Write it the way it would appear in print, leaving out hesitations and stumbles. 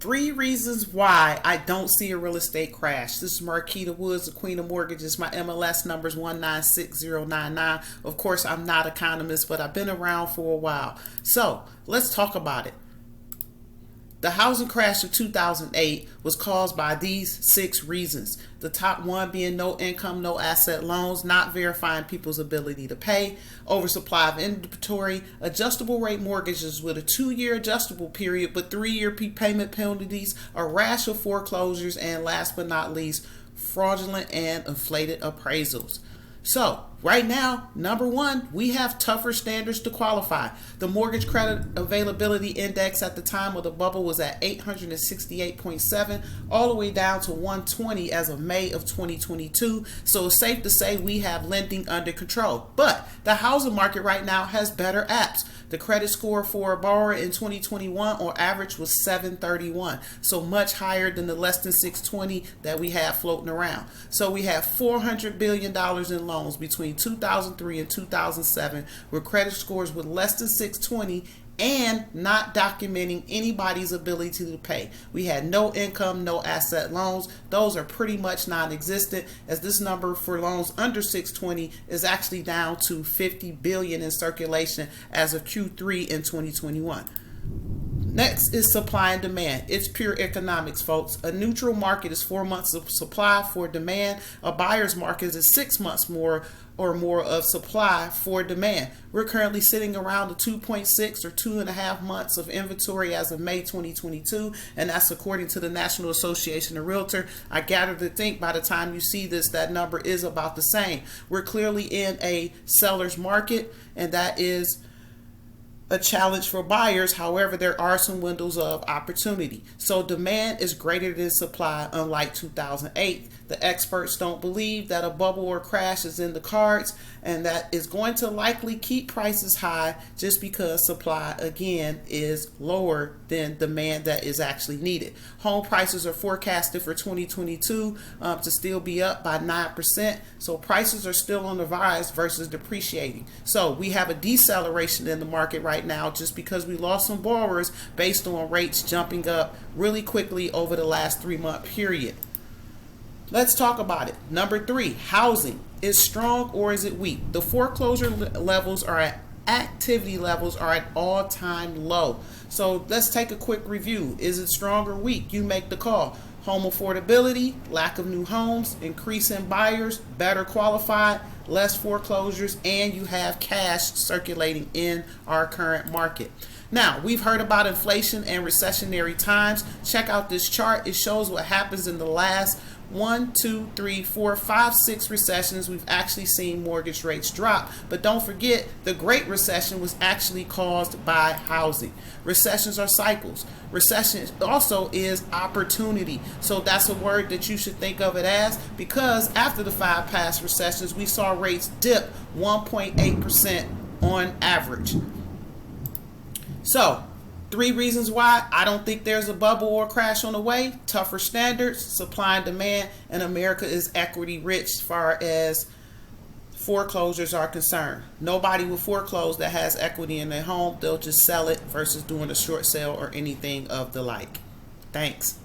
3 reasons why I don't see a real estate crash. This is Markita Woods, the Queen of Mortgages. My MLS number is 1960099. Of course, I'm not an economist, but I've been around for a while. So let's talk about it. The housing crash of 2008 was caused by these 6 reasons. The top one being no income, no asset loans, not verifying people's ability to pay, oversupply of inventory, adjustable rate mortgages with a 2-year adjustable period but 3-year prepayment penalties, a rash of foreclosures, and last but not least, fraudulent and inflated appraisals. So right now, number 1, we have tougher standards to qualify. The mortgage credit availability index at the time of the bubble was at 868.7, all the way down to 120 as of May of 2022. So it's safe to say we have lending under control. But the housing market right now has better apps. The credit score for a borrower in 2021 on average was 731, so much higher than the less than 620 that we have floating around. So we have $400 billion in loans between 2003 and 2007 with credit scores with less than 620 and not documenting anybody's ability to pay. We had no income, no asset loans. Those are pretty much non-existent, as this number for loans under 620 is actually down to 50 billion in circulation as of Q3 in 2021. Next is supply and demand. It's pure economics, folks. A neutral market is 4 months of supply for demand. A buyer's market is 6 months more of supply for demand. We're currently sitting around the 2.6 or 2.5 months of inventory as of May 2022, and that's according to the National Association of Realtors. I gather to think by the time you see this, that number is about the same. We're clearly in a seller's market, and that is a challenge for buyers. However, there are some windows of opportunity. So demand is greater than supply, unlike 2008. The experts don't believe that a bubble or crash is in the cards, and that is going to likely keep prices high just because supply, again, is lower than demand that is actually needed. Home prices are forecasted for 2022 to still be up by 9%. So prices are still on the rise versus depreciating. So we have a deceleration in the market right now just because we lost some borrowers based on rates jumping up really quickly over the last 3-month period. Let's talk about it. Number 3, housing. Is strong or is it weak? The foreclosure activity levels are at all-time low. So let's take a quick review. Is it strong or weak? You make the call. Home affordability, lack of new homes, increase in buyers, better qualified, less foreclosures, and you have cash circulating in our current market. Now, we've heard about inflation and recessionary times. Check out this chart. It shows what happens in the last 1, 2, 3, 4, 5, 6 recessions. We've actually seen mortgage rates drop. But don't forget, the Great Recession was actually caused by housing. Recessions are cycles. Recession also is opportunity. So that's a word that you should think of it as, because after the 5 past recessions, we saw rates dip 1.8% on average. So 3 reasons why I don't think there's a bubble or crash on the way: tougher standards, supply and demand, and America is equity rich as far as foreclosures are concerned. Nobody will foreclose that has equity in their home. They'll just sell it versus doing a short sale or anything of the like. Thanks.